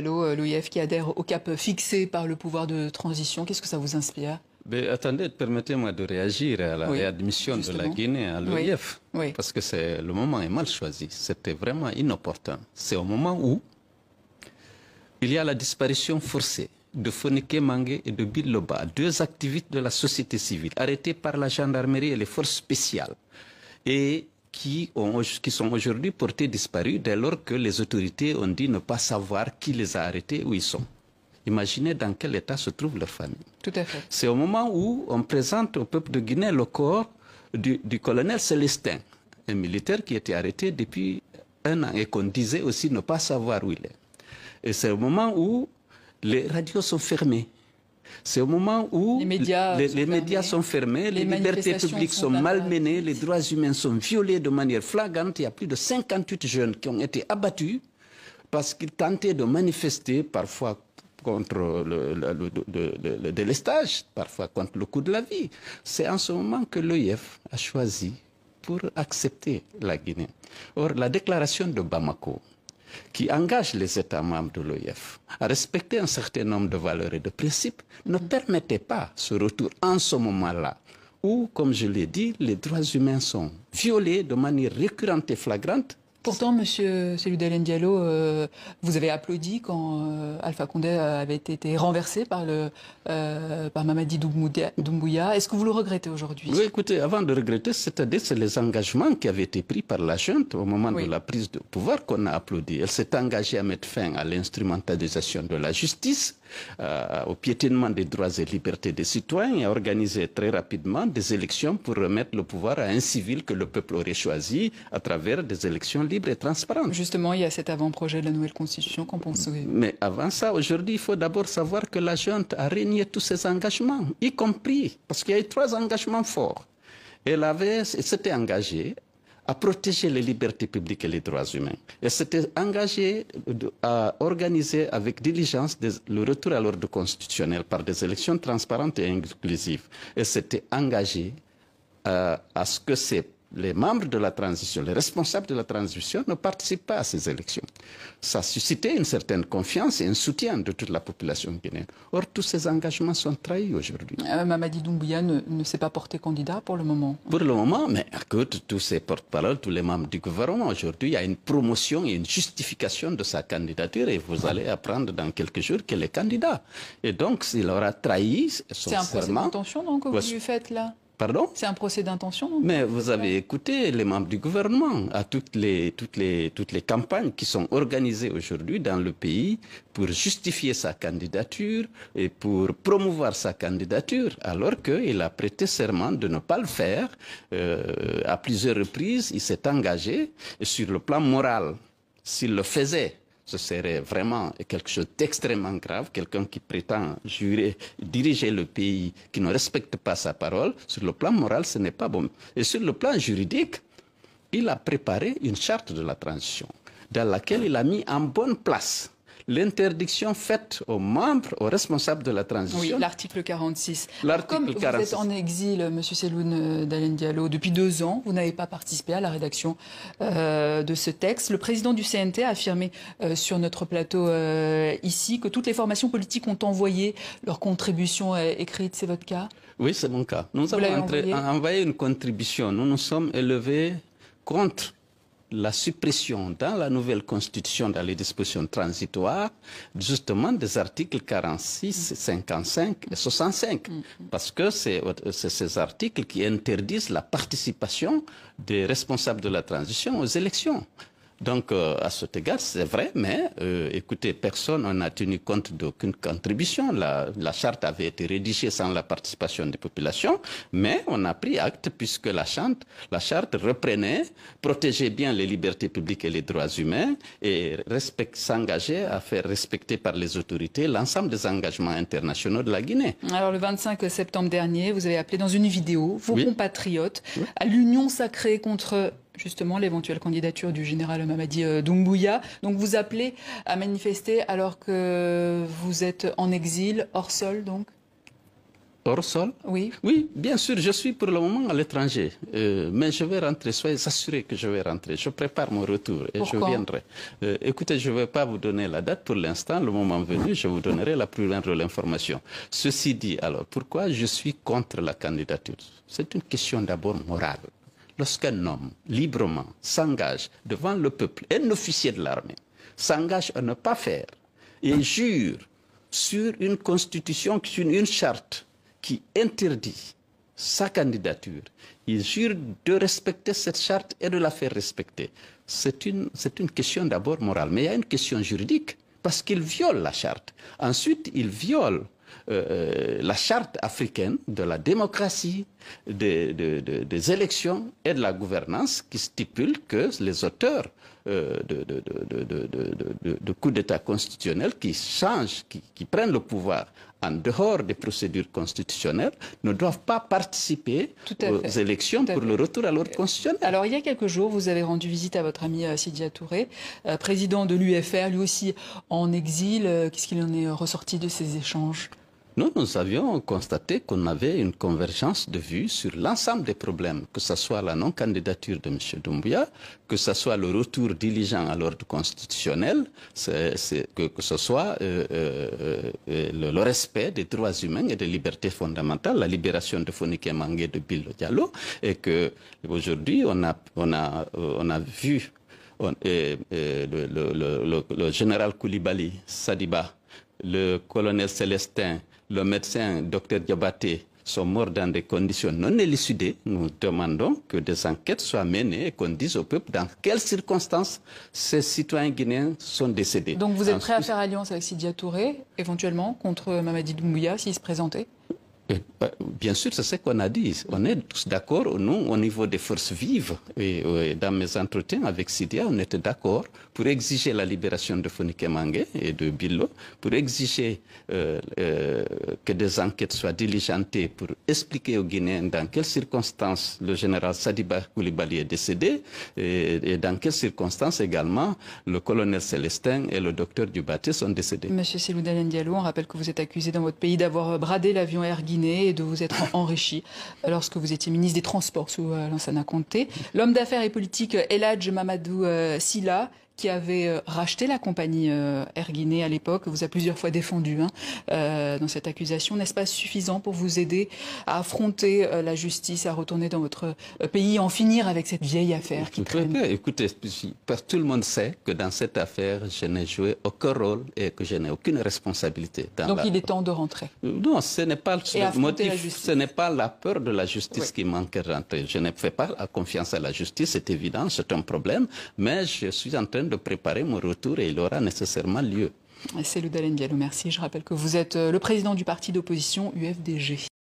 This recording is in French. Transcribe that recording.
Diallo, l'OIF qui adhère au cap fixé par le pouvoir de transition. Qu'est-ce que ça vous inspire? Mais attendez, permettez-moi de réagir à la réadmission de la Guinée à l'OIF. Oui. Parce que le moment est mal choisi. C'était vraiment inopportun. C'est au moment où il y a la disparition forcée de Fonike Mangue et de Biloba, deux activistes de la société civile, arrêtés par la gendarmerie et les forces spéciales, et qui sont aujourd'hui portés disparus dès lors que les autorités ont dit ne pas savoir qui les a arrêtés, où ils sont. Imaginez dans quel état se trouve leur famille. Tout à fait. C'est au moment où on présente au peuple de Guinée le corps du colonel Célestin, un militaire qui était arrêté depuis 1 an et qu'on disait aussi ne pas savoir où il est. Et c'est au moment où les radios sont fermées. C'est au moment où les médias sont fermés, les libertés publiques sont malmenées, les droits humains sont violés de manière flagrante. Il y a plus de 58 jeunes qui ont été abattus parce qu'ils tentaient de manifester, parfois contre le délestage, parfois contre le coût de la vie. C'est en ce moment que l'OIF a choisi pour accepter la Guinée. Or, la déclaration de Bamako, qui engage les États membres de l'OIF à respecter un certain nombre de valeurs et de principes, ne permettait pas ce retour en ce moment-là, où, comme je l'ai dit, les droits humains sont violés de manière récurrente et flagrante. Pourtant, Monsieur Cellou Dalein Diallo, vous avez applaudi quand Alpha Condé avait été renversé par Mamadi Doumbouya. Est-ce que vous le regrettez aujourd'hui? Oui, écoutez, avant de regretter, c'est-à-dire c'est les engagements qui avaient été pris par la junte au moment de la prise de pouvoir qu'on a applaudi. Elle s'est engagée à mettre fin à l'instrumentalisation de la justice, au piétinement des droits et libertés des citoyens et à organiser très rapidement des élections pour remettre le pouvoir à un civil que le peuple aurait choisi à travers des élections libres et transparentes. Justement, il y a cet avant-projet de la nouvelle constitution, qu'en pensez-vous? Mais avant ça, aujourd'hui, il faut d'abord savoir que la junte a renié tous ses engagements, y compris, parce qu'il y a eu 3 engagements forts. Elle s'était engagée à protéger les libertés publiques et les droits humains. Elle s'était engagée à organiser avec diligence le retour à l'ordre constitutionnel par des élections transparentes et inclusives. Elle s'était engagée à ce que les membres de la transition, les responsables de la transition ne participent pas à ces élections. Ça a suscité une certaine confiance et un soutien de toute la population guinéenne. Or, tous ces engagements sont trahis aujourd'hui. Mamadi Doumbouya ne s'est pas porté candidat pour le moment. Pour le moment, mais écoute, tous ces porte-paroles, tous les membres du gouvernement, aujourd'hui, il y a une promotion et une justification de sa candidature et vous allez apprendre dans quelques jours qu'elle est candidat. Et donc, s'il aura trahi son serment... C'est un procès d'intention donc que vous lui faites là? Pardon? C'est un procès d'intention. Mais vous avez écouté les membres du gouvernement à toutes les campagnes qui sont organisées aujourd'hui dans le pays pour justifier sa candidature et pour promouvoir sa candidature, alors qu'il a prêté serment de ne pas le faire. À plusieurs reprises, il s'est engagé et sur le plan moral, s'il le faisait, ce serait vraiment quelque chose d'extrêmement grave, quelqu'un qui prétend diriger le pays, qui ne respecte pas sa parole. Sur le plan moral, ce n'est pas bon. Et sur le plan juridique, il a préparé une charte de la transition, dans laquelle il a mis en bonne place l'interdiction faite aux membres, aux responsables de la transition. Oui, l'article 46. Comme vous êtes en exil, M. Cellou Dalein Diallo, depuis 2 ans, vous n'avez pas participé à la rédaction de ce texte. Le président du CNT a affirmé sur notre plateau ici que toutes les formations politiques ont envoyé leur contribution écrite. C'est votre cas? Oui, c'est mon cas. Nous avons envoyé une contribution. Nous nous sommes élevés contre la suppression dans la nouvelle constitution, dans les dispositions transitoires, justement des articles 46, 55 et 65. Parce que c'est ces articles qui interdisent la participation des responsables de la transition aux élections. Donc, à cet égard, c'est vrai, mais écoutez, personne n'a tenu compte d'aucune contribution. La charte avait été rédigée sans la participation des populations, mais on a pris acte puisque la charte reprenait, protégeait bien les libertés publiques et les droits humains et s'engageait à faire respecter par les autorités l'ensemble des engagements internationaux de la Guinée. Alors, le 25 septembre dernier, vous avez appelé dans une vidéo vos compatriotes à l'union sacrée contre justement l'éventuelle candidature du général Mamadi Doumbouya. Donc vous appelez à manifester alors que vous êtes en exil, hors sol donc? Hors sol? Oui. Oui, bien sûr, je suis pour le moment à l'étranger. Mais je vais rentrer, soyez assurés que je vais rentrer. Je prépare mon retour et je viendrai. Écoutez, je ne vais pas vous donner la date pour l'instant. Le moment venu, je vous donnerai la plus grande l'information. Ceci dit, alors, pourquoi je suis contre la candidature? C'est une question d'abord morale. Lorsqu'un homme, librement, s'engage devant le peuple, un officier de l'armée, s'engage à ne pas faire et jure sur une constitution, sur une charte qui interdit sa candidature, il jure de respecter cette charte et de la faire respecter. C'est une question d'abord morale, mais il y a une question juridique, parce qu'il viole la charte. Ensuite, il viole la charte africaine de la démocratie, des élections et de la gouvernance qui stipule que les auteurs de coups d'État constitutionnels qui changent, qui prennent le pouvoir en dehors des procédures constitutionnelles, ne doivent pas participer aux élections pour le retour à l'ordre constitutionnel. Alors, il y a quelques jours, vous avez rendu visite à votre ami Sidya Touré, président de l'UFR, lui aussi en exil. Qu'est-ce qu'il en est ressorti de ces échanges? Nous avions constaté qu'on avait une convergence de vues sur l'ensemble des problèmes, que ce soit la non-candidature de M. Doumbouya, que ce soit le retour diligent à l'ordre constitutionnel, que ce soit le respect des droits humains et des libertés fondamentales, la libération de Fonike Mangue et de Bilo Diallo, et que aujourd'hui on a vu le général Koulibaly Sadiba, le colonel Célestin, le médecin Dr Diabaté sont morts dans des conditions non élucidées. Nous demandons que des enquêtes soient menées et qu'on dise au peuple dans quelles circonstances ces citoyens guinéens sont décédés. Donc vous êtes prêt à faire alliance avec Sidya Touré, éventuellement, contre Mamadi Doumbouya, s'il se présentait? Bien sûr, c'est ce qu'on a dit. On est tous d'accord, nous, au niveau des forces vives. Et dans mes entretiens avec Sidya, on était d'accord pour exiger la libération de Fonike Mangue et de Bilo, pour exiger que des enquêtes soient diligentées pour expliquer aux Guinéens dans quelles circonstances le général Sadiba Koulibaly est décédé et dans quelles circonstances également le colonel Célestin et le docteur Diabaté sont décédés. Monsieur Cellou Dalein Diallo, on rappelle que vous êtes accusé dans votre pays d'avoir bradé l'avion Air Guinée et de vous être enrichi lorsque vous étiez ministre des Transports sous Lansana Conté. L'homme d'affaires et politique Eladj Mamadou Sylla, qui avait racheté la compagnie Air Guinée à l'époque, vous a plusieurs fois défendu dans cette accusation. N'est-ce pas suffisant pour vous aider à affronter la justice, à retourner dans votre pays, en finir avec cette vieille affaire qui traîne? Écoutez, tout le monde sait que dans cette affaire, je n'ai joué aucun rôle et que je n'ai aucune responsabilité. Donc il est temps de rentrer. Non, ce n'est pas le motif, ce n'est pas la peur de la justice qui manque de rentrer. Je ne fais pas confiance à la justice, c'est évident, c'est un problème, mais je suis en train de préparer mon retour et il aura nécessairement lieu. Cellou Dalein Diallo, merci. Je rappelle que vous êtes le président du parti d'opposition UFDG.